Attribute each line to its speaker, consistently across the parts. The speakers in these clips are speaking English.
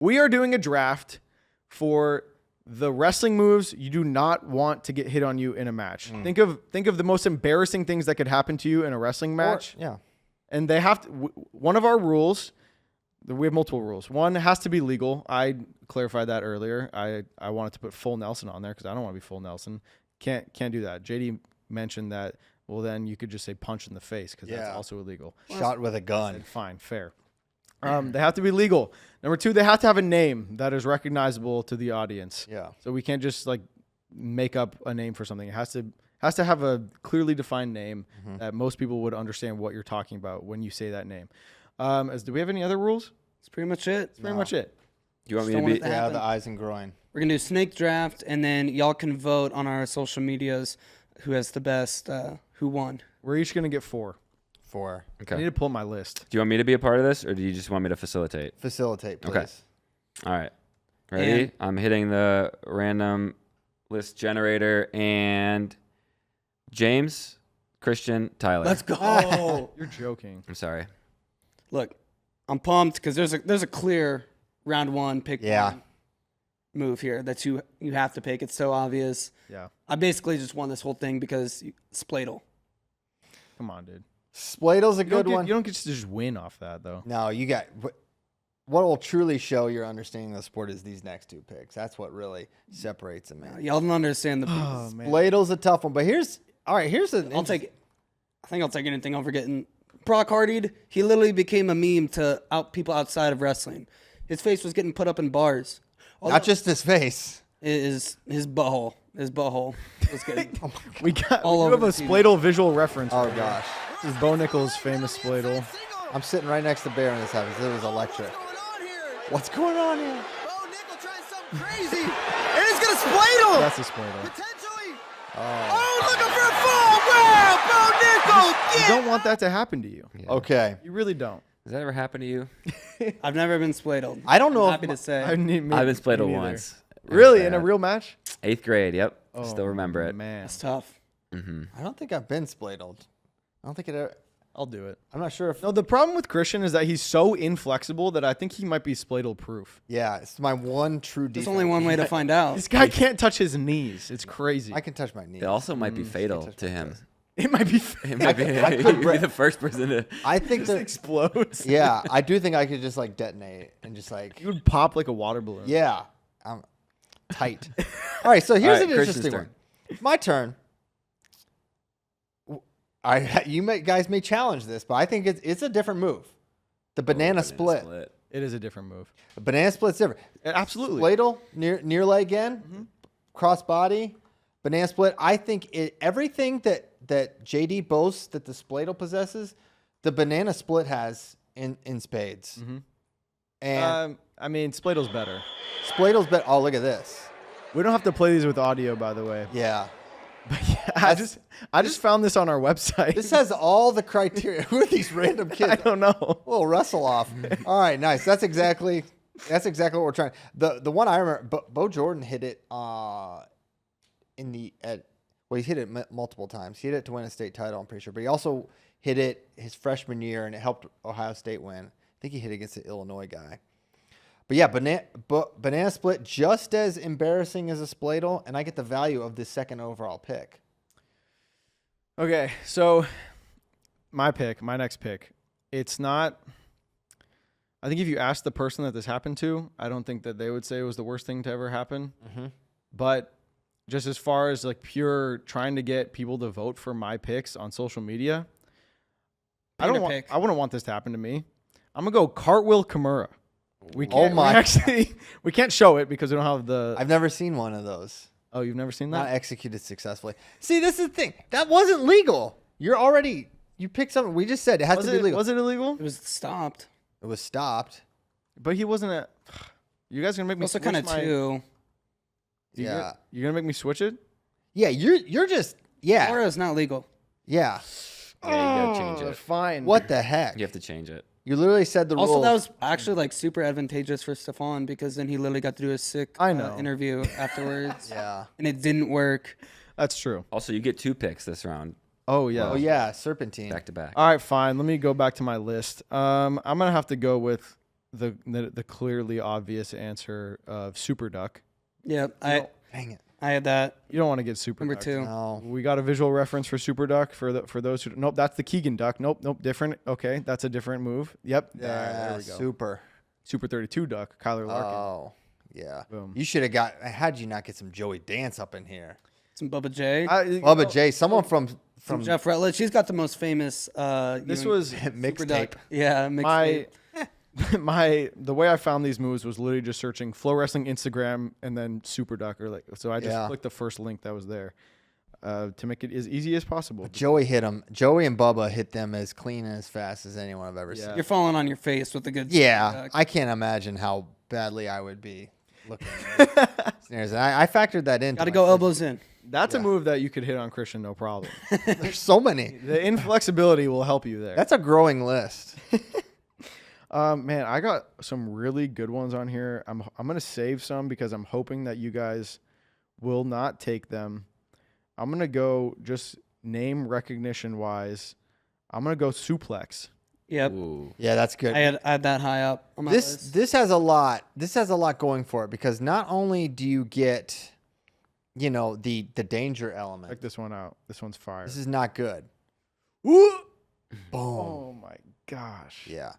Speaker 1: We are doing a draft for the wrestling moves you do not want to get hit on you in a match. Think of the most embarrassing things that could happen to you in a wrestling match. And they have to, one of our rules, we have multiple rules. One has to be legal. I clarified that earlier. I wanted to put full Nelson on there because I don't want to be full Nelson. Can't do that. JD mentioned that. Well, then you could just say punch in the face because that's also illegal.
Speaker 2: Shot with a gun.
Speaker 1: Fine, fair. They have to be legal. Number 2, they have to have a name that is recognizable to the audience.
Speaker 2: Yeah.
Speaker 1: So we can't just like make up a name for something. It has to have a clearly defined name that most people would understand what you're talking about when you say that name. Do we have any other rules?
Speaker 3: That's pretty much it.
Speaker 1: Pretty much it.
Speaker 4: Do you want me to be?
Speaker 2: Yeah, the eyes and groin.
Speaker 3: We're gonna do snake draft, and then y'all can vote on our social medias who has the best, who won.
Speaker 1: We're each gonna get 4.
Speaker 2: 4.
Speaker 4: Okay.
Speaker 1: I need to pull up my list.
Speaker 4: Do you want me to be a part of this, or do you just want me to facilitate?
Speaker 2: Facilitate, please.
Speaker 4: Okay. All right. Ready?
Speaker 3: And
Speaker 4: I'm hitting the random list generator, and James, Christian, Tyler.
Speaker 3: Let's go.
Speaker 1: You're joking.
Speaker 4: I'm sorry.
Speaker 3: Look, I'm pumped because there's a clear round 1 pick one move here that you have to pick. It's so obvious.
Speaker 1: Yeah.
Speaker 3: I basically just won this whole thing because Spladle.
Speaker 1: Come on, dude.
Speaker 2: Spladle's a good one.
Speaker 1: You don't get to just win off that, though.
Speaker 2: No, you got what will truly show your understanding of the sport is these next 2 picks. That's what really separates them.
Speaker 3: Y'all don't understand the
Speaker 1: Oh, man.
Speaker 2: Spladle's a tough one, but here's an.
Speaker 3: I think I'll take anything over getting Brock Hardy. He literally became a meme to people outside of wrestling. His face was getting put up in bars.
Speaker 2: Not just his face.
Speaker 3: His butthole. His butthole was getting
Speaker 1: We have
Speaker 3: over
Speaker 1: a
Speaker 3: the TV.
Speaker 1: Spladle visual reference.
Speaker 2: Oh
Speaker 1: right here.
Speaker 2: gosh.
Speaker 1: This is Bo Nichols' famous Spladle.
Speaker 2: I'm sitting right next to Bear when this happens. It was electric. What's going on here?
Speaker 5: Bo Nickel trying something crazy. And he's going to Spladle.
Speaker 1: That's a Spladle.
Speaker 5: Potentially. Oh, looking for a fall. Wow, Bo Nickel.
Speaker 1: You don't want that to happen to you.
Speaker 4: Yeah.
Speaker 2: Okay.
Speaker 1: You really don't.
Speaker 4: Does that ever happen to you?
Speaker 3: I've never been Spladled.
Speaker 2: I don't know
Speaker 3: I'm
Speaker 2: if
Speaker 3: happy to say.
Speaker 4: I've been splayed
Speaker 1: me
Speaker 4: once.
Speaker 1: Really?
Speaker 4: It was
Speaker 1: In a
Speaker 4: bad.
Speaker 1: real match?
Speaker 4: 8th grade. Yep.
Speaker 1: Oh,
Speaker 4: Still remember it.
Speaker 1: Man.
Speaker 3: That's tough.
Speaker 2: I don't think I've been spladled. I don't think it ever.
Speaker 1: I'll do it.
Speaker 2: I'm not sure if.
Speaker 1: No, the problem with Christian is that he's so inflexible that I think he might be Spladle proof.
Speaker 2: Yeah, it's my one true defense.
Speaker 3: There's only one way to find out.
Speaker 1: This guy can't touch his knees. It's crazy.
Speaker 2: I can touch my knees.
Speaker 4: It also might be fatal
Speaker 2: touch
Speaker 4: to
Speaker 2: my
Speaker 4: him.
Speaker 2: toes.
Speaker 1: It might be.
Speaker 4: It might be,
Speaker 2: I could
Speaker 4: he'd be
Speaker 2: break-
Speaker 4: the first person to.
Speaker 2: I think
Speaker 1: Just
Speaker 2: that.
Speaker 1: explodes.
Speaker 2: Yeah, I do think I could just like detonate it and just like.
Speaker 1: You would pop like a water balloon.
Speaker 2: Yeah, I'm tight. All right, so here's
Speaker 4: All right,
Speaker 2: an
Speaker 4: Christian's
Speaker 2: interesting one. My turn. Guys may challenge this, but I think it's a different move. The banana split.
Speaker 1: It is a different move.
Speaker 2: The banana split's different.
Speaker 1: Absolutely.
Speaker 2: Spladle, near leg in, cross body, banana split. I think everything that JD boasts that the Spladle possesses, the banana split has in spades. And
Speaker 1: I mean, Spladle's better.
Speaker 2: Spladle's better. Oh, look at this.
Speaker 1: We don't have to play these with audio, by the way.
Speaker 2: Yeah.
Speaker 1: But yeah, I just found this on our website.
Speaker 2: This has all the criteria. Who are these random kids?
Speaker 1: I don't know.
Speaker 2: We'll wrestle off. All right, nice. That's exactly what we're trying. The one I remember, Bo Jordan hit it he hit it multiple times. He hit it to win a state title, I'm pretty sure. But he also hit it his freshman year, and it helped Ohio State win. I think he hit against the Illinois guy. But yeah, banana split, just as embarrassing as a Spladle, and I get the value of this second overall pick.
Speaker 1: Okay, so my next pick, it's not. I think if you ask the person that this happened to, I don't think that they would say it was the worst thing to ever happen. But just as far as like pure trying to get people to vote for my picks on social media, I wouldn't want this to happen to me. I'm gonna go Cartwheel Kimura. We can't show it because we don't have the.
Speaker 2: I've never seen one of those.
Speaker 1: Oh, you've never seen
Speaker 2: Not
Speaker 1: that?
Speaker 2: executed successfully. See, this is the thing. That wasn't legal. You picked something. We just said it has to be legal.
Speaker 1: Was it illegal?
Speaker 3: It was stopped.
Speaker 2: It was stopped.
Speaker 1: But he wasn't a. You guys are gonna make me
Speaker 3: Also,
Speaker 1: switch
Speaker 3: kind of
Speaker 1: my.
Speaker 3: two.
Speaker 2: Yeah.
Speaker 1: You're gonna make me switch it?
Speaker 2: Yeah, you're just
Speaker 3: Florida is not legal.
Speaker 2: yeah.
Speaker 4: Yeah, you gotta change it.
Speaker 1: Fine.
Speaker 2: What the heck?
Speaker 4: You have to change it.
Speaker 2: You literally said the
Speaker 3: Also,
Speaker 2: rules.
Speaker 3: that was actually like super advantageous for Stefan because then he literally got to do a sick interview afterwards.
Speaker 2: yeah.
Speaker 3: And it didn't work.
Speaker 1: That's true.
Speaker 4: Also, you get 2 picks this round,
Speaker 1: Oh yeah.
Speaker 2: Oh yeah, serpentine.
Speaker 4: back to back.
Speaker 1: All right, fine. Let me go back to my list. I'm gonna have to go with the clearly obvious answer of Super Duck.
Speaker 3: Yeah,
Speaker 2: Dang it.
Speaker 3: I had that.
Speaker 1: You don't want to get Super
Speaker 3: Number
Speaker 1: Duck.
Speaker 3: 2.
Speaker 2: No.
Speaker 1: We got a visual reference for Super Duck for those who. Nope, that's the Keegan Duck. Nope, different. Okay, that's a different move. Yep. All right, there we go.
Speaker 2: Super.
Speaker 1: Super 32 Duck, Kyler Larkin.
Speaker 2: Oh, yeah.
Speaker 1: Boom.
Speaker 2: You should have got. How'd you not get some Joey Dance up in here?
Speaker 3: Some Bubba J.
Speaker 2: Bubba J. Someone from
Speaker 3: Jeff Rutledge. He's got the most famous.
Speaker 1: This was
Speaker 2: mixtape.
Speaker 3: Yeah, mixtape.
Speaker 1: The way I found these moves was literally just searching FloWrestling Instagram and then Super Duck so I just clicked the first link that was there to make it as easy as possible.
Speaker 2: Joey hit him. Joey and Bubba hit them as clean and as fast as anyone I've ever seen.
Speaker 3: You're falling on your face with a good.
Speaker 2: Yeah, I can't imagine how badly I would be looking at snares. And I factored that in.
Speaker 3: Got to go elbows in.
Speaker 1: That's a move that you could hit on Christian, no problem.
Speaker 2: There's so many.
Speaker 1: The inflexibility will help you there.
Speaker 2: That's a growing list.
Speaker 1: Man, I got some really good ones on here. I'm gonna save some because I'm hoping that you guys will not take them. I'm gonna go just name recognition wise. I'm gonna go suplex.
Speaker 3: Yep.
Speaker 4: Ooh.
Speaker 2: Yeah, that's good.
Speaker 3: I had that high up on my list.
Speaker 2: This has a lot. This has a lot going for it because not only do you get, the danger element.
Speaker 1: Check this one out. This one's fire.
Speaker 2: This is not good.
Speaker 1: Boom.
Speaker 2: Boom.
Speaker 1: Oh my gosh.
Speaker 2: Yeah,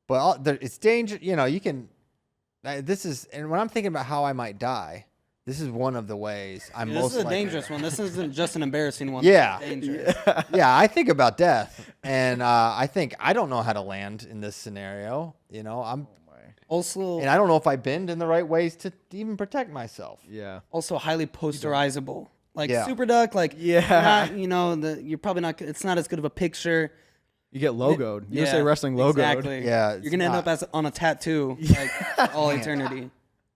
Speaker 2: but it's danger. You can. This is, and when I'm thinking about how I might die, this is one of the ways I'm
Speaker 3: This
Speaker 2: most.
Speaker 3: is a
Speaker 2: likely-
Speaker 3: dangerous one. This isn't just an embarrassing one.
Speaker 2: Yeah.
Speaker 3: This is dangerous.
Speaker 2: Yeah, I think about death, and I think I don't know how to land in this scenario.
Speaker 3: Also,
Speaker 2: And I don't know if I bend in the right ways to even protect myself.
Speaker 1: Yeah.
Speaker 3: also highly posterizable. Like
Speaker 2: Yeah.
Speaker 3: Super Duck, like
Speaker 1: Yeah.
Speaker 3: you're probably not. It's not as good of a picture.
Speaker 1: You get logoed. USA Wrestling logoed.
Speaker 3: Exactly.
Speaker 2: Yeah,
Speaker 3: You're gonna end up on a tattoo like for all eternity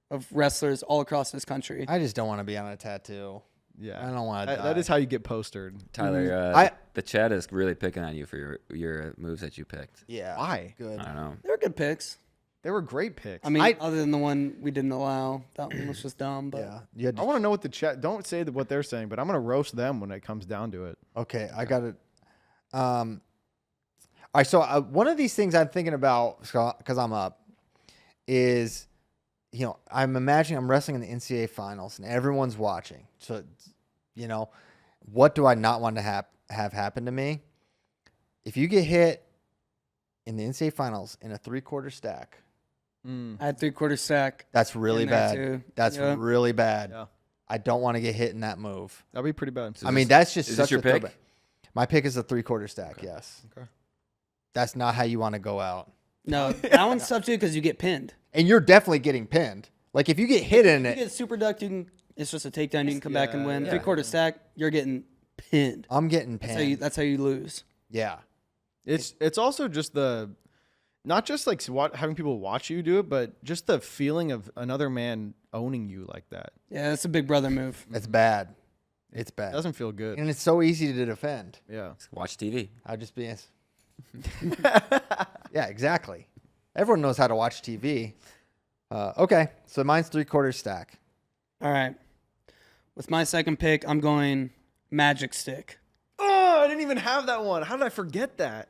Speaker 3: of wrestlers all across this country.
Speaker 2: I just don't want to be on a tattoo.
Speaker 1: Yeah.
Speaker 2: I don't want to die.
Speaker 1: That is how you get postered.
Speaker 4: Tyler, the chat is really picking on you for your moves that you picked.
Speaker 2: Yeah.
Speaker 1: Why?
Speaker 2: Good.
Speaker 4: I don't know.
Speaker 3: They were good picks.
Speaker 1: They were great picks.
Speaker 3: I mean, other than the one we didn't allow, that one was just dumb. But
Speaker 2: Yeah. You had
Speaker 1: I want to know what the chat. Don't say what they're saying, but I'm gonna roast them when it comes down to it.
Speaker 2: Okay, I got it. All right, so one of these things I'm thinking about because I'm up is, I'm imagining I'm wrestling in the NCAA finals and everyone's watching. So, what do I not want to have happen to me? If you get hit in the NCAA finals in a 3/4 stack,
Speaker 3: I had 3/4 stack.
Speaker 2: that's really
Speaker 3: in there
Speaker 2: bad.
Speaker 3: too.
Speaker 2: That's
Speaker 3: Yeah.
Speaker 2: really bad.
Speaker 1: Yeah.
Speaker 2: I don't want to get hit in that move.
Speaker 1: That'd be pretty bad.
Speaker 4: So
Speaker 2: I mean,
Speaker 4: this-
Speaker 2: that's just
Speaker 4: is
Speaker 2: such
Speaker 4: this your
Speaker 2: a
Speaker 4: pick?
Speaker 2: throwback. My pick is a 3/4 stack. Yes.
Speaker 1: Okay.
Speaker 2: That's not how you want to go out.
Speaker 3: No, that one's tough too because you get pinned.
Speaker 2: And you're definitely getting pinned. Like if you get hit in
Speaker 3: You
Speaker 2: it,
Speaker 3: get super ducked, it's just a takedown. You can come back and win.
Speaker 1: Yeah.
Speaker 3: 3/4 stack, you're getting pinned.
Speaker 2: I'm getting
Speaker 3: That's
Speaker 2: pinned.
Speaker 3: that's how you lose.
Speaker 2: Yeah.
Speaker 1: It's also just not just like having people watch you do it, but just the feeling of another man owning you like that.
Speaker 3: Yeah, that's a big brother move.
Speaker 2: It's bad. It's
Speaker 1: It
Speaker 2: bad.
Speaker 1: doesn't feel good.
Speaker 2: And it's so easy to defend.
Speaker 1: Yeah.
Speaker 4: Watch TV.
Speaker 2: I'll just be. Yeah, exactly. Everyone knows how to watch TV. Okay, so mine's 3/4 stack.
Speaker 3: All right. With my second pick, I'm going Magic Stick.
Speaker 1: Oh, I didn't even have that one. How did I forget that?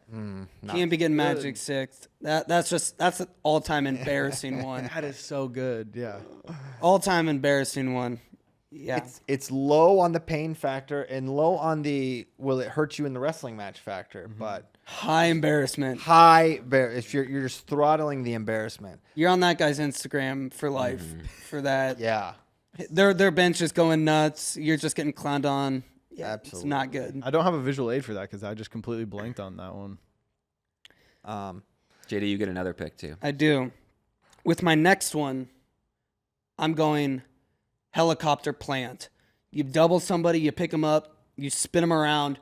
Speaker 3: Can't be getting Magic Stick. That's an all-time embarrassing one.
Speaker 1: That is so good. Yeah.
Speaker 3: All-time embarrassing one. Yeah.
Speaker 2: It's low on the pain factor and low on the will it hurt you in the wrestling match factor, but
Speaker 3: High embarrassment.
Speaker 2: if you're just throttling the embarrassment.
Speaker 3: You're on that guy's Instagram for life for that.
Speaker 2: Yeah.
Speaker 3: Their bench is going nuts. You're just getting clowned on. Yeah,
Speaker 2: Absolutely.
Speaker 3: It's not good.
Speaker 1: I don't have a visual aid for that because I just completely blanked on that one.
Speaker 4: JD, you get another pick too.
Speaker 3: I do. With my next one, I'm going helicopter plant. You double somebody, you pick them up, you spin them around,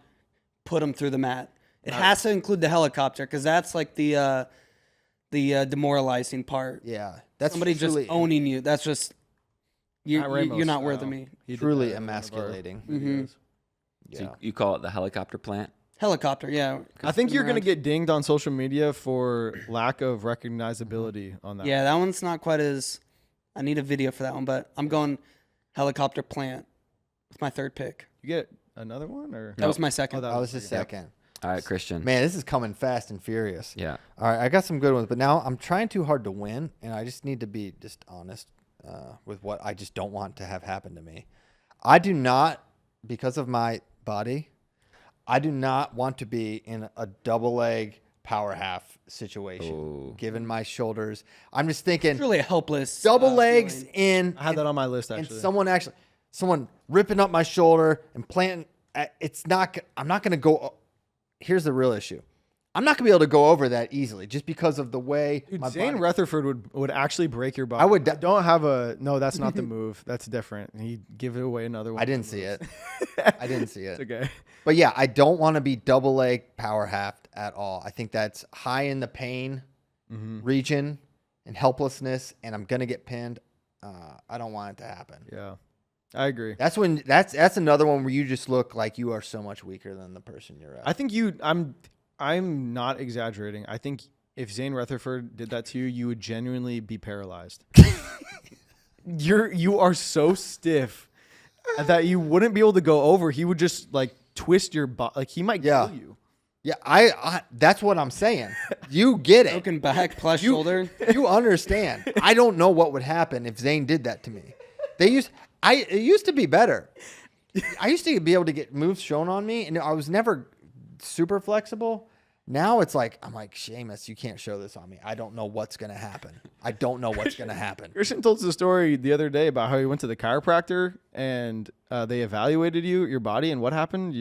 Speaker 3: put them through the mat. It has to include the helicopter because that's like the demoralizing part.
Speaker 2: Yeah. That's
Speaker 3: Somebody just
Speaker 2: truly,
Speaker 3: owning you. That's just you're
Speaker 1: Ramos
Speaker 3: not worth of
Speaker 1: style.
Speaker 3: me.
Speaker 1: He did
Speaker 2: truly
Speaker 1: that in one of our
Speaker 2: emasculating.
Speaker 1: videos.
Speaker 4: So
Speaker 2: Yeah.
Speaker 4: you call it the helicopter plant?
Speaker 3: Helicopter, yeah.
Speaker 1: I think you're going to
Speaker 3: Around.
Speaker 1: get dinged on social media for lack of recognizability on that.
Speaker 3: Yeah, that one's not quite as. I need a video for that one, but I'm going helicopter plant with my third pick.
Speaker 1: You get another one or
Speaker 3: That was my second.
Speaker 1: Oh, that
Speaker 2: That was his second.
Speaker 4: All right, Christian.
Speaker 2: Man, this is coming fast and furious.
Speaker 4: Yeah.
Speaker 2: All right, I got some good ones, but now I'm trying too hard to win, and I just need to be just honest with what I just don't want to have happen to me. I do not, because of my body, I do not want to be in a double leg power half situation.
Speaker 4: Ooh.
Speaker 2: Given my shoulders, I'm just thinking
Speaker 3: It's really a helpless.
Speaker 2: double legs
Speaker 3: feeling.
Speaker 2: in.
Speaker 1: I had that on my list
Speaker 2: and
Speaker 1: actually.
Speaker 2: someone ripping up my shoulder and planting. It's not. I'm not going to go. Here's the real issue. I'm not going to be able to go over that easily just because of the way
Speaker 1: Dude,
Speaker 2: my
Speaker 1: Zane
Speaker 2: body.
Speaker 1: Rutherford would actually break your body.
Speaker 2: I would-
Speaker 1: don't have a no. That's not the move. That's different. He'd give it away another one.
Speaker 2: I didn't see it. I didn't see it.
Speaker 1: It's okay.
Speaker 2: But yeah, I don't want to be double leg power half at all. I think that's high in the pain region and helplessness, and I'm gonna get pinned. I don't want it to happen.
Speaker 1: Yeah, I agree.
Speaker 2: That's another one where you just look like you are so much weaker than the person you're at.
Speaker 1: I think I'm not exaggerating. I think if Zane Rutherford did that to you, you would genuinely be paralyzed. You are so stiff that you wouldn't be able to go over. He would just like twist your body. Like he might kill you.
Speaker 2: Yeah, I that's what I'm saying. You get it.
Speaker 3: Broken back plus shoulder.
Speaker 2: You understand. I don't know what would happen if Zane did that to me. It used to be better. I used to be able to get moves shown on me, and I was never super flexible. Now it's like, I'm like, Seamus, you can't show this on me. I don't know what's going to happen. I don't know what's going to happen.
Speaker 1: Christian told us a story the other day about how he went to the chiropractor and they evaluated your body, and what happened?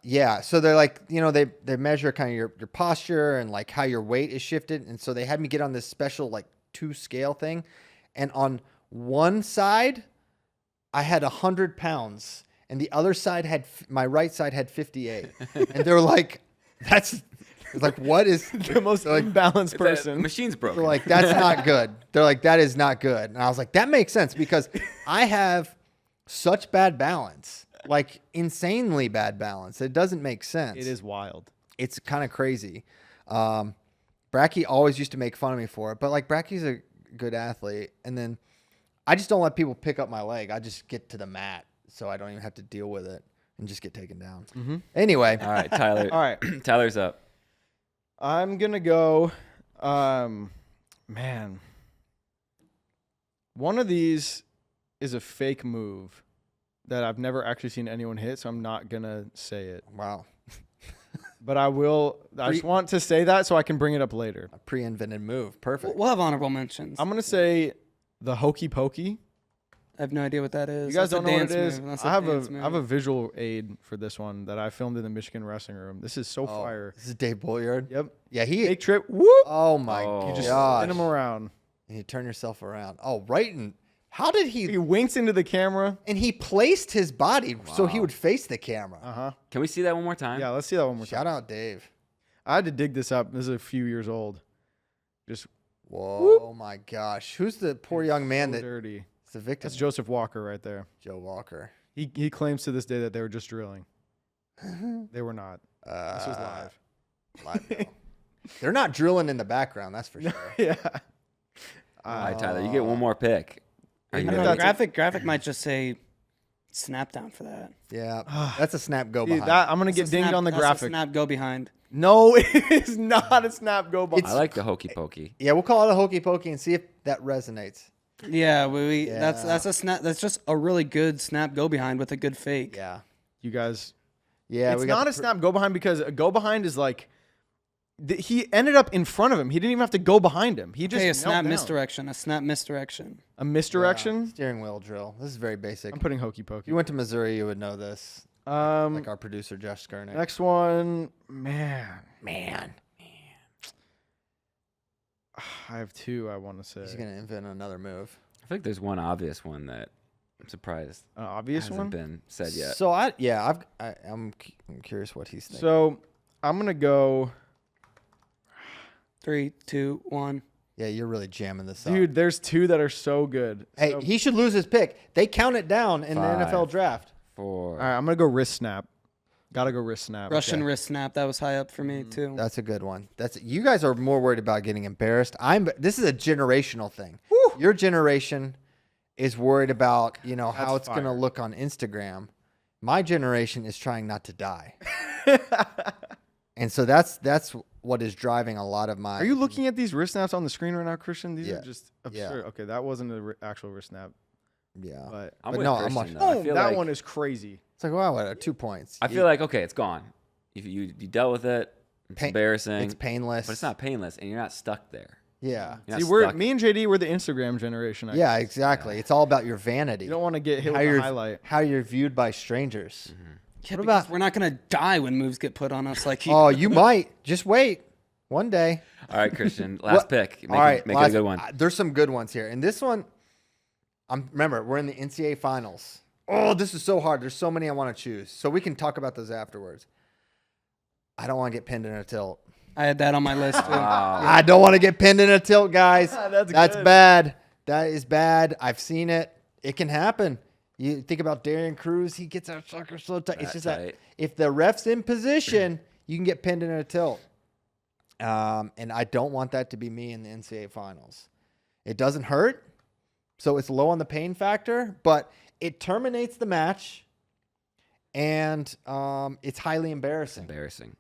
Speaker 2: Yeah. So they're like, they measure kind of your posture and like how your weight is shifted. And so they had me get on this special like 2 scale thing. And on one side, I had 100 pounds. And the other side my right side had 58. And they're like, what is
Speaker 1: the most
Speaker 2: like,
Speaker 1: imbalanced
Speaker 4: The
Speaker 1: person.
Speaker 4: machine's broken.
Speaker 2: they're like, that's not good. They're like, that is not good. And I was like, that makes sense because I have such bad balance, like insanely bad balance. It doesn't make sense.
Speaker 1: It is wild.
Speaker 2: It's kind of crazy. Bracky always used to make fun of me for it, but like Bracky's a good athlete. And then I just don't let people pick up my leg. I just get to the mat so I don't even have to deal with it and just get taken down.
Speaker 1: Mm-hmm.
Speaker 2: Anyway.
Speaker 4: All right, Tyler.
Speaker 1: All right.
Speaker 4: Tyler's up.
Speaker 1: I'm going to go, man. One of these is a fake move that I've never actually seen anyone hit, so I'm not going to say it.
Speaker 2: Wow.
Speaker 1: But I will. I just want to say that so I can bring it up later.
Speaker 2: A pre-invented move. Perfect.
Speaker 3: We'll have honorable mentions.
Speaker 1: I'm going to say the hokey pokey.
Speaker 3: I have no idea what that is.
Speaker 1: You guys
Speaker 3: That's a
Speaker 1: don't know what it
Speaker 3: dance
Speaker 1: is?
Speaker 3: move. That's
Speaker 1: I have
Speaker 3: dance
Speaker 1: a
Speaker 3: move.
Speaker 1: visual aid for this one that I filmed in the Michigan wrestling room. This is so
Speaker 2: Oh,
Speaker 1: fire.
Speaker 2: This is Dave Bolyard.
Speaker 1: Yep.
Speaker 2: Yeah, he.
Speaker 1: Big trip. Whoop.
Speaker 2: Oh my
Speaker 4: Oh.
Speaker 1: You just
Speaker 2: gosh.
Speaker 1: spin him around.
Speaker 2: And you turn yourself around. Oh, right. And how did
Speaker 1: He
Speaker 2: he?
Speaker 1: winks into the camera.
Speaker 2: And he placed his body so he would face the camera.
Speaker 1: Uh-huh.
Speaker 4: Can we see that one more time?
Speaker 1: Yeah, let's see that one more time.
Speaker 2: Shout out Dave.
Speaker 1: I had to dig this up. This is a few years old. Just
Speaker 2: Whoa, my gosh. Who's the poor young man
Speaker 1: so
Speaker 2: that's
Speaker 1: dirty.
Speaker 2: the victim?
Speaker 1: That's Joseph Walker right there.
Speaker 2: Joe Walker.
Speaker 1: He claims to this day that they were just drilling. They were not. This was live.
Speaker 2: Live drill. They're not drilling in the background, that's for sure.
Speaker 1: Yeah.
Speaker 4: All right, Tyler, you get one more pick. Are
Speaker 3: I
Speaker 4: you
Speaker 3: don't
Speaker 4: ready?
Speaker 3: know, graphic might just say snap down for that.
Speaker 2: Yeah, that's a snap go
Speaker 1: Dude,
Speaker 2: behind.
Speaker 1: that I'm gonna get
Speaker 3: That's a
Speaker 1: dinged
Speaker 3: snap-
Speaker 1: on the
Speaker 3: that's a
Speaker 1: graphic.
Speaker 3: Snap go behind.
Speaker 1: No, it is not a snap go behind.
Speaker 4: I like the hokey pokey.
Speaker 2: Yeah, we'll call it a hokey pokey and see if that resonates.
Speaker 3: Yeah,
Speaker 2: Yeah.
Speaker 3: that's a snap. That's just a really good snap go behind with a good fake.
Speaker 2: Yeah.
Speaker 1: You guys.
Speaker 2: Yeah,
Speaker 1: It's
Speaker 2: we got
Speaker 1: not
Speaker 2: the
Speaker 1: a snap go behind because a go behind is like he ended up in front of him. He didn't even have to go behind him. He just
Speaker 3: Okay, a
Speaker 1: knelt
Speaker 3: snap
Speaker 1: down.
Speaker 3: misdirection. A snap misdirection.
Speaker 1: A misdirection.
Speaker 2: steering wheel drill. This is very basic.
Speaker 1: I'm putting hokey
Speaker 2: If
Speaker 1: pokey.
Speaker 2: you went to Missouri, you would know this. Like our producer, Josh Skurnick.
Speaker 1: Next one, man. I have two I want to say.
Speaker 2: He's going to invent another move.
Speaker 4: I think there's one obvious one that I'm surprised
Speaker 1: An obvious
Speaker 4: hasn't
Speaker 1: one.
Speaker 4: been said yet.
Speaker 2: So, I'm curious what he's thinking.
Speaker 1: So I'm gonna go,
Speaker 3: 3, 2, 1.
Speaker 2: Yeah, you're really jamming this up.
Speaker 1: dude. There's two that are so good.
Speaker 2: Hey,
Speaker 1: So-
Speaker 2: he should lose his pick. They count it down in the NFL
Speaker 4: 5,
Speaker 2: draft.
Speaker 4: 4.
Speaker 1: all right, I'm gonna go wrist snap. Gotta go wrist snap.
Speaker 3: Russian wrist snap. That was high up for me too.
Speaker 2: That's a good one. You guys are more worried about getting embarrassed. This is a generational thing. Your generation is worried about, how
Speaker 1: That's
Speaker 2: it's going to
Speaker 1: fire.
Speaker 2: look on Instagram. My generation is trying not to die. And so that's what is driving a lot of my.
Speaker 1: Are you looking at these wrist snaps on the screen right now, Christian? These
Speaker 2: Yeah.
Speaker 1: are just
Speaker 2: Yeah.
Speaker 1: absurd. Okay, that wasn't an actual wrist snap,
Speaker 2: Yeah.
Speaker 1: but
Speaker 4: I'm
Speaker 2: But
Speaker 4: with
Speaker 2: no, I'm
Speaker 4: Christian,
Speaker 2: watching-
Speaker 4: though. I
Speaker 1: oh,
Speaker 4: feel
Speaker 1: that
Speaker 4: like,
Speaker 1: one is crazy.
Speaker 2: It's like, wow, what, 2 points.
Speaker 4: I feel like, okay, it's gone. You dealt with it. It's
Speaker 2: Pain-
Speaker 4: embarrassing.
Speaker 2: it's painless.
Speaker 4: But it's not painless, and you're not stuck there.
Speaker 2: Yeah.
Speaker 4: You're
Speaker 1: See,
Speaker 4: not stuck.
Speaker 1: me and JD were the Instagram generation. I
Speaker 2: Yeah,
Speaker 1: guess.
Speaker 2: exactly. It's all about your vanity.
Speaker 1: You don't want to get hit
Speaker 2: how
Speaker 1: with
Speaker 2: you're
Speaker 1: a highlight.
Speaker 2: how you're viewed by strangers.
Speaker 3: Yeah,
Speaker 2: What
Speaker 3: because
Speaker 2: about-
Speaker 3: we're not gonna die when moves get put on us. Like
Speaker 2: Oh, you might. Just wait. One day.
Speaker 4: All right, Christian. Last pick. Make,
Speaker 2: All right,
Speaker 4: make it
Speaker 2: last-
Speaker 4: a good one.
Speaker 2: There's some good ones here. And this one, remember, we're in the NCAA finals. Oh, this is so hard. There's so many I want to choose. So we can talk about those afterwards. I don't want to get pinned in a tilt.
Speaker 3: I had that on my list too.
Speaker 4: Wow.
Speaker 2: I don't want to get pinned in a tilt, guys.
Speaker 1: That's good.
Speaker 2: bad. That is bad. I've seen it. It can happen. You think about Darian Cruz. He gets our sucker so tight. It's
Speaker 4: That
Speaker 2: just
Speaker 4: tight.
Speaker 2: that if the ref's in position, you can get pinned in a tilt. And I don't want that to be me in the NCAA finals. It doesn't hurt, so it's low on the pain factor, but it terminates the match, and it's highly embarrassing.
Speaker 4: Embarrassing.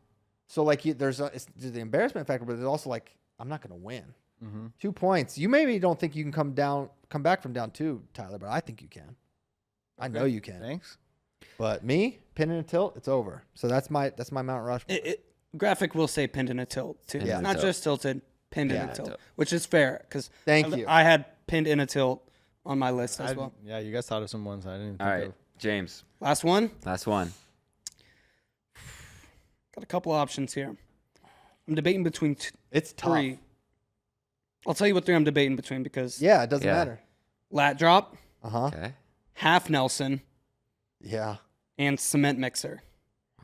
Speaker 2: So like there's the embarrassment factor, but there's also like I'm not going to win.
Speaker 1: Mm-hmm.
Speaker 2: 2 points. You maybe don't think you can come back from down 2, Tyler, but I think you can. I know you can.
Speaker 1: Thanks.
Speaker 2: But me, pin in a tilt, it's over. So that's my Mount Rushmore.
Speaker 3: Graphic will say pinned in a tilt too.
Speaker 4: Pinned in a
Speaker 3: Not
Speaker 4: tilt.
Speaker 3: just tilted, pinned in
Speaker 2: Yeah.
Speaker 3: a tilt, which is fair because
Speaker 2: Thank you.
Speaker 3: I had pinned in a tilt on my list as well.
Speaker 1: Yeah, you guys thought of some ones I didn't.
Speaker 4: All
Speaker 1: think
Speaker 4: right,
Speaker 1: of.
Speaker 4: James.
Speaker 3: Last one.
Speaker 4: Last one.
Speaker 3: Got a couple options here. I'm debating between
Speaker 2: It's tough.
Speaker 3: 3. I'll tell you what 3 I'm debating between because
Speaker 2: Yeah, it doesn't
Speaker 4: Yeah.
Speaker 2: matter.
Speaker 3: lat drop,
Speaker 2: Uh-huh.
Speaker 4: Okay.
Speaker 3: half Nelson,
Speaker 2: Yeah.
Speaker 3: and cement mixer.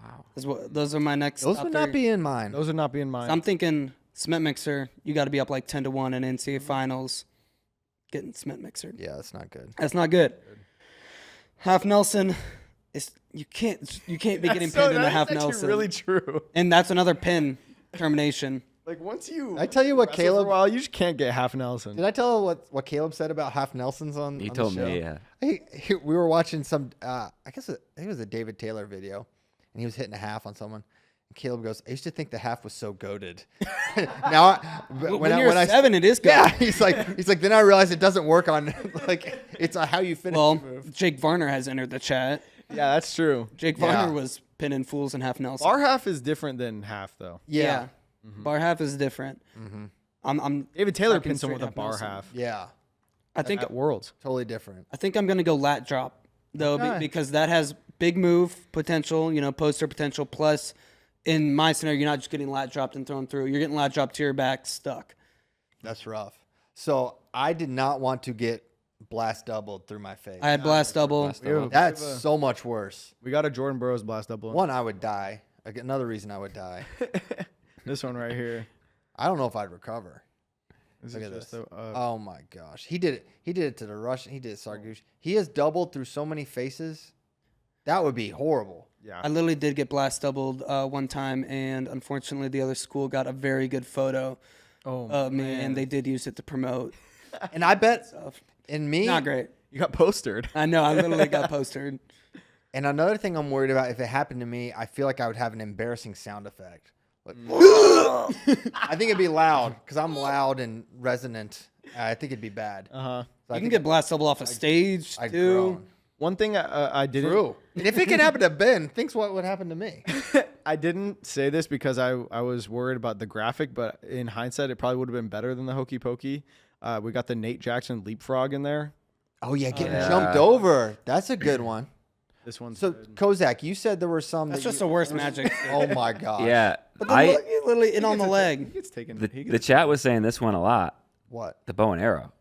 Speaker 4: Wow.
Speaker 3: Those are my next.
Speaker 2: Those
Speaker 3: top
Speaker 2: would not
Speaker 3: 3.
Speaker 2: be in mine.
Speaker 1: Those would not be in mine.
Speaker 3: I'm thinking cement mixer. You got to be up like 10-1 in NCAA finals. Getting cement mixer.
Speaker 2: Yeah, that's not good.
Speaker 3: That's not good. Half Nelson is you can't be getting pinned in the half Nelson.
Speaker 1: really true.
Speaker 3: And that's another pin termination.
Speaker 1: Like once you,
Speaker 2: I tell you what,
Speaker 1: wrestle for
Speaker 2: Caleb-
Speaker 1: a while, you just can't get half Nelson.
Speaker 2: Did I tell what Caleb said about half Nelsons on
Speaker 4: He
Speaker 2: on
Speaker 4: told
Speaker 2: the show?
Speaker 4: me, yeah.
Speaker 2: We were watching some, I think it was a David Taylor video, and he was hitting a half on someone. And Caleb goes, I used to think the half was so goated. Now,
Speaker 3: When you're 7, it is good.
Speaker 2: yeah, he's like, then I realized it doesn't work on, like, it's how you finish
Speaker 3: Well,
Speaker 2: the move.
Speaker 3: Jake Varner has entered the chat.
Speaker 1: Yeah, that's true.
Speaker 3: Jake
Speaker 2: Yeah.
Speaker 3: Varner was pinning fools in half Nelson.
Speaker 1: Bar half is different than half though.
Speaker 2: Yeah.
Speaker 3: Bar half is different. I'm
Speaker 1: David Taylor
Speaker 3: fucking
Speaker 1: pinned someone
Speaker 3: straight
Speaker 1: with a bar
Speaker 3: Nelson.
Speaker 1: half.
Speaker 2: Yeah.
Speaker 3: I think
Speaker 1: At Worlds.
Speaker 2: Totally different.
Speaker 3: I think I'm gonna go lat drop though
Speaker 2: Okay.
Speaker 3: because that has big move potential, poster potential. Plus, in my scenario, you're not just getting lat dropped and thrown through. You're getting lat dropped to your back, stuck.
Speaker 2: That's rough. So I did not want to get blast doubled through my face.
Speaker 3: I had blast double.
Speaker 4: Blast double.
Speaker 2: That's so much worse.
Speaker 1: We got a Jordan Burroughs blast double.
Speaker 2: One, I would die. Another reason I would die.
Speaker 1: This one right here.
Speaker 2: I don't know if I'd recover.
Speaker 1: This
Speaker 2: Look
Speaker 1: is
Speaker 2: at
Speaker 1: just
Speaker 2: this.
Speaker 1: a,
Speaker 2: Oh my gosh, he did it. He did it to the Russian. He did it Sargush. He has doubled through so many faces. That would be horrible.
Speaker 1: yeah.
Speaker 3: I literally did get blast doubled one time, and unfortunately, the other school got a very good photo
Speaker 1: Oh
Speaker 3: of me, and they did use it to promote
Speaker 2: And I bet
Speaker 3: stuff.
Speaker 2: in me.
Speaker 3: Not great.
Speaker 1: you got postered.
Speaker 3: I know. I literally got postered.
Speaker 2: And another thing I'm worried about, if it happened to me, I feel like I would have an embarrassing sound effect. Like, I think it'd be loud because I'm loud and resonant. I think it'd be bad.
Speaker 1: Uh huh.
Speaker 2: So I
Speaker 3: You can
Speaker 2: think
Speaker 3: get blast double off a stage
Speaker 2: I'd
Speaker 3: too.
Speaker 2: groan.
Speaker 1: One thing I didn't.
Speaker 2: True. And if it can happen to Ben, think what would happen to me.
Speaker 1: I didn't say this because I was worried about the graphic, but in hindsight, it probably would have been better than the Hokey Pokey. We got the Nate Jackson leapfrog in there.
Speaker 2: Oh yeah, getting
Speaker 4: Yeah.
Speaker 2: jumped over. That's a good one.
Speaker 1: This one's
Speaker 2: So
Speaker 1: good.
Speaker 2: Kozak, you said there were some.
Speaker 3: That's
Speaker 2: that
Speaker 3: just
Speaker 2: you,
Speaker 3: the worst magic.
Speaker 2: Oh my gosh.
Speaker 4: Yeah.
Speaker 3: But then look, you literally in on the
Speaker 1: He
Speaker 3: leg.
Speaker 1: gets taken.
Speaker 4: The,
Speaker 1: he
Speaker 4: the
Speaker 1: gets-
Speaker 4: chat was saying this one a lot.
Speaker 2: What?
Speaker 4: The bow and arrow.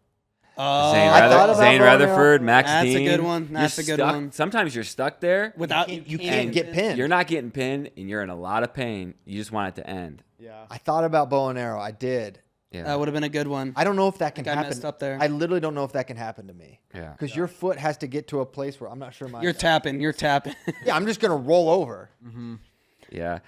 Speaker 3: Oh,
Speaker 4: Zane,
Speaker 2: I thought about
Speaker 4: Zane
Speaker 2: bow and
Speaker 4: Rutherford,
Speaker 2: arrow.
Speaker 4: Max
Speaker 3: That's a
Speaker 4: Dean.
Speaker 3: good one. That's
Speaker 4: You're
Speaker 3: a good
Speaker 4: stuck-
Speaker 3: one.
Speaker 4: Sometimes you're stuck there.
Speaker 3: without
Speaker 2: You can't get pinned.
Speaker 4: You're not getting pinned, and you're in a lot of pain. You just want it to end.
Speaker 1: yeah.
Speaker 2: I thought about bow and arrow. I did.
Speaker 4: Yeah.
Speaker 3: That would have been a good one.
Speaker 2: I don't know if that can
Speaker 3: think I
Speaker 2: happen.
Speaker 3: messed up there.
Speaker 2: I literally don't know if that can happen to me.
Speaker 4: Yeah.
Speaker 2: Because your foot has to get to a place where I'm not sure my.
Speaker 3: You're tapping. You're tapping.
Speaker 2: Yeah, I'm just gonna roll over.
Speaker 4: Yeah.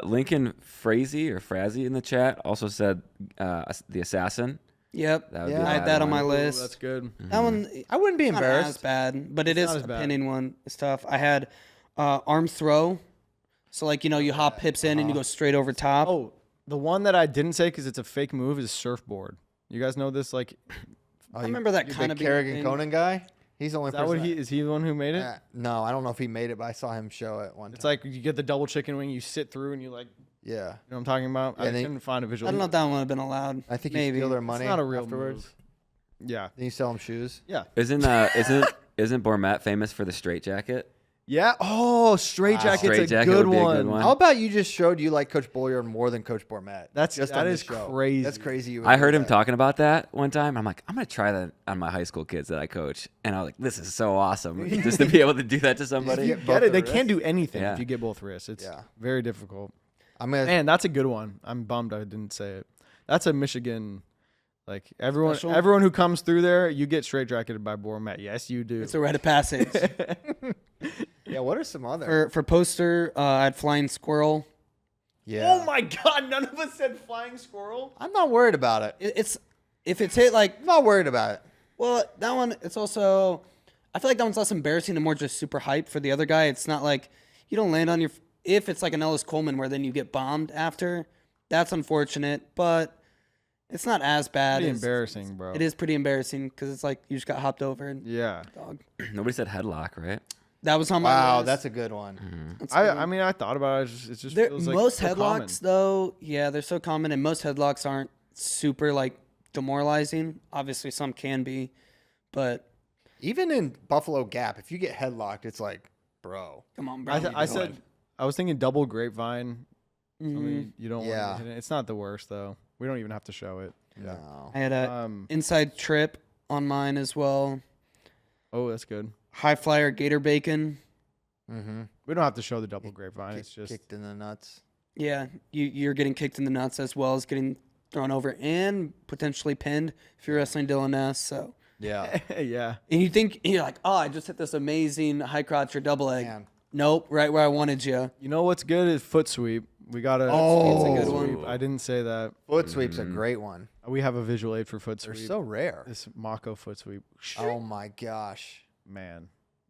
Speaker 4: Lincoln Frazee or Frazee in the chat also said the assassin.
Speaker 3: Yep.
Speaker 4: That would
Speaker 2: Yeah.
Speaker 4: be
Speaker 3: I had
Speaker 4: another
Speaker 3: that on my
Speaker 4: one.
Speaker 1: Ooh,
Speaker 3: list.
Speaker 1: that's good.
Speaker 3: That one.
Speaker 2: I wouldn't be
Speaker 3: Not as
Speaker 2: embarrassed.
Speaker 3: bad, but it is
Speaker 1: not
Speaker 3: a
Speaker 1: as bad.
Speaker 3: pinning one. It's tough. I had arm throw So like you hop hips in and you go straight over top.
Speaker 1: Oh, the one that I didn't say because it's a fake move is surfboard. You guys know this? Like,
Speaker 3: I remember that kind of being a
Speaker 2: Kerrigan
Speaker 3: thing.
Speaker 2: Conan guy. He's the only
Speaker 1: is that
Speaker 2: person.
Speaker 1: what is he the one who made it?
Speaker 2: No, I don't know if he made it, but I saw him show it one time.
Speaker 1: It's like you get the double chicken wing, you sit through, and you like,
Speaker 2: yeah.
Speaker 1: you know what I'm talking about?
Speaker 2: Yeah,
Speaker 1: I
Speaker 2: they-
Speaker 1: couldn't find a visual.
Speaker 3: I don't know if that one would have been allowed.
Speaker 2: I think
Speaker 3: maybe
Speaker 2: you steal their
Speaker 1: It's
Speaker 2: money.
Speaker 1: not a real
Speaker 2: afterwards.
Speaker 1: move. Yeah.
Speaker 2: Then you sell them shoes.
Speaker 1: Yeah.
Speaker 4: Isn't Bormat famous for the straight jacket?
Speaker 1: Yeah. Oh, straight jacket's
Speaker 4: Straight
Speaker 1: a
Speaker 4: jacket
Speaker 1: good
Speaker 4: would be a
Speaker 1: one.
Speaker 4: good one.
Speaker 2: How about you just showed you like Coach Boyer more than Coach Bormat?
Speaker 1: That
Speaker 2: on
Speaker 1: is
Speaker 2: this show.
Speaker 1: crazy.
Speaker 2: That's crazy. You would
Speaker 4: I
Speaker 2: do
Speaker 4: heard him
Speaker 2: that.
Speaker 4: talking about that one time. I'm like, I'm gonna try that on my high school kids that I coach, and I was like, this is so awesome, just to be able to do that to somebody.
Speaker 2: get
Speaker 1: Get it? They
Speaker 2: both
Speaker 1: can't
Speaker 2: wrists.
Speaker 1: do anything
Speaker 4: Yeah.
Speaker 1: if you get both wrists. It's
Speaker 2: Yeah.
Speaker 1: very difficult.
Speaker 2: I'm gonna.
Speaker 1: Man, that's a good one. I'm bummed I didn't say it. That's a Michigan. Like
Speaker 3: Special?
Speaker 1: everyone who comes through there, you get straight jacketed by Bormat. Yes, you do.
Speaker 3: It's a rite of passage.
Speaker 2: Yeah. What are some other?
Speaker 3: for poster, I had flying squirrel.
Speaker 2: Yeah.
Speaker 1: Oh my God! None of us said flying squirrel.
Speaker 2: I'm not worried about it.
Speaker 3: It's if it's hit like
Speaker 2: I'm not worried about it.
Speaker 3: well that one. It's also I feel like that one's less embarrassing and more just super hype for the other guy. It's not like you don't land on your if it's like an Ellis Coleman where then you get bombed after. That's unfortunate, but it's not as bad.
Speaker 1: Pretty
Speaker 3: as-
Speaker 1: embarrassing, bro.
Speaker 3: It is pretty embarrassing because it's like you just got hopped over and
Speaker 1: Yeah.
Speaker 3: dog.
Speaker 4: Nobody said headlock, right?
Speaker 3: That was on my
Speaker 2: Wow,
Speaker 3: list.
Speaker 2: that's a good one.
Speaker 3: That's a good one.
Speaker 1: I mean, I thought about it. It just
Speaker 3: There-
Speaker 1: feels like
Speaker 3: most
Speaker 1: so
Speaker 3: headlocks
Speaker 1: common.
Speaker 3: though, yeah, they're so common, and most headlocks aren't super like demoralizing. Obviously, some can be, but
Speaker 2: Even in Buffalo Gap, if you get headlocked, it's like, bro.
Speaker 3: come on, bro.
Speaker 1: I said I was thinking double grapevine.
Speaker 3: Mhm.
Speaker 1: Something you don't
Speaker 2: Yeah.
Speaker 1: want to hit it. It's not the worst though. We don't even have to show it.
Speaker 2: No.
Speaker 3: I had a inside trip on mine as well.
Speaker 1: Oh, that's good.
Speaker 3: High flyer gator bacon.
Speaker 2: Mm-hmm.
Speaker 1: We don't have to show the double grapevine. It's just
Speaker 2: kicked in the nuts.
Speaker 3: Yeah, you're getting kicked in the nuts as well as getting thrown over and potentially pinned if you're wrestling Dylan S. So
Speaker 2: Yeah.
Speaker 1: yeah.
Speaker 3: and you're like, oh, I just hit this amazing high crotch or double leg.
Speaker 2: Man.
Speaker 3: Nope, right where I wanted you.
Speaker 1: You know what's good is foot sweep. We got a
Speaker 2: Oh.
Speaker 3: That's a good
Speaker 1: sweep.
Speaker 3: one.
Speaker 1: I didn't say that.
Speaker 2: Foot sweep's a great one.
Speaker 1: We have a visual aid for foot
Speaker 2: They're
Speaker 1: sweep.
Speaker 2: so rare.
Speaker 1: This Mako foot sweep.
Speaker 2: Oh my gosh.
Speaker 1: Man,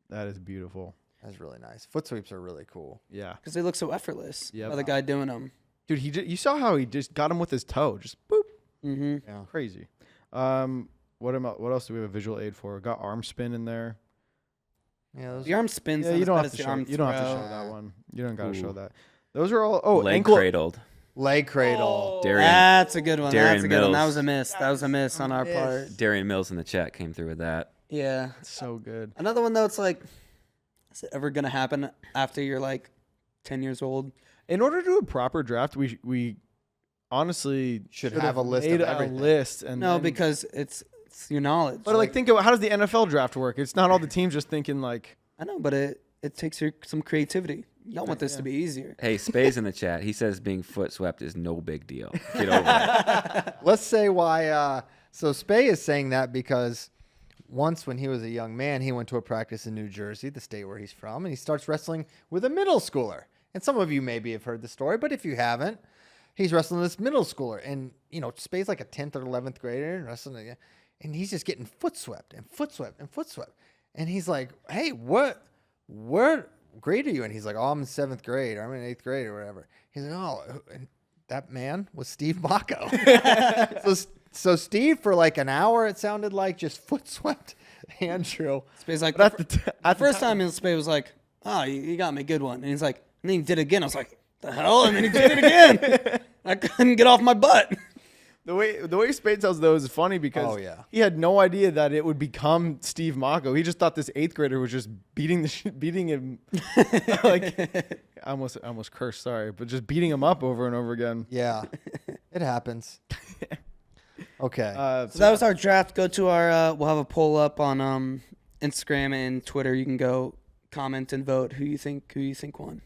Speaker 1: that is beautiful.
Speaker 2: That's really nice. Foot sweeps are really cool.
Speaker 1: Yeah,
Speaker 3: Because they look so effortless.
Speaker 1: Yep.
Speaker 3: By the guy doing them.
Speaker 1: dude. You saw how he just got him with his toe. Just boop.
Speaker 3: Mm-hmm.
Speaker 2: Yeah.
Speaker 1: Crazy. What else do we have a visual aid for? Got arm spin in there.
Speaker 2: Yeah, those
Speaker 3: The arm spins.
Speaker 1: Yeah,
Speaker 3: not
Speaker 1: you
Speaker 3: as
Speaker 1: don't
Speaker 3: bad
Speaker 1: have
Speaker 3: as
Speaker 1: to
Speaker 3: the
Speaker 1: show.
Speaker 3: arm
Speaker 1: You don't have to
Speaker 3: throw.
Speaker 1: show that one. You don't got to show
Speaker 4: Ooh.
Speaker 1: that. Those are all.
Speaker 4: Leg
Speaker 1: ankle
Speaker 4: cradled.
Speaker 2: leg cradle.
Speaker 4: Darian,
Speaker 3: That's a good one. That's a
Speaker 4: Darian
Speaker 3: good one. That
Speaker 4: Mills.
Speaker 3: was a miss. That was a miss on our part.
Speaker 4: Darian Mills in the chat came through with that.
Speaker 3: Yeah.
Speaker 1: So good.
Speaker 3: Another one though, it's like, is it ever gonna happen after you're like 10 years old?
Speaker 1: In order to do a proper draft, we honestly
Speaker 2: Should have a list
Speaker 1: made
Speaker 2: of
Speaker 1: a
Speaker 2: everything.
Speaker 1: list and
Speaker 3: No,
Speaker 1: then-
Speaker 3: because it's your knowledge.
Speaker 1: But like, think about how does the NFL draft work? It's not all the teams just thinking like.
Speaker 3: I know, but it takes some creativity. Y'all want this to be easier.
Speaker 4: Hey, Spade's in the chat. He says being foot swept is no big deal. Get over it.
Speaker 2: Let's say why. So Spay is saying that because once when he was a young man, he went to a practice in New Jersey, the state where he's from, and he starts wrestling with a middle schooler. And some of you maybe have heard the story, but if you haven't, he's wrestling this middle schooler. And, you know, Spay's like a 10th or 11th grader and wrestling, and he's just getting foot swept and foot swept and foot swept. And he's like, hey, what grade are you in? He's like, oh, I'm in 7th grade, or I'm in 8th grade or whatever. He's like, oh, and that man was Steve Mako. So Steve, for like an hour, it sounded like, just foot swept Andrew.
Speaker 3: Spade's like,
Speaker 1: But
Speaker 3: at first time, Spade was like, oh, you got me a good one. And he's like, and then he did it again. I was like, the hell? And then he did it again. I couldn't get off my butt.
Speaker 1: The way Spade tells those is funny because
Speaker 2: Oh, yeah.
Speaker 1: he had no idea that it would become Steve Mako. He just thought this 8th grader was just beating him like I almost cursed, sorry, but just beating him up over and over again.
Speaker 2: Yeah, it happens. Okay.
Speaker 3: So that was our draft. Go to our, we'll have a poll up on Instagram and Twitter. You can go comment and vote who you think won.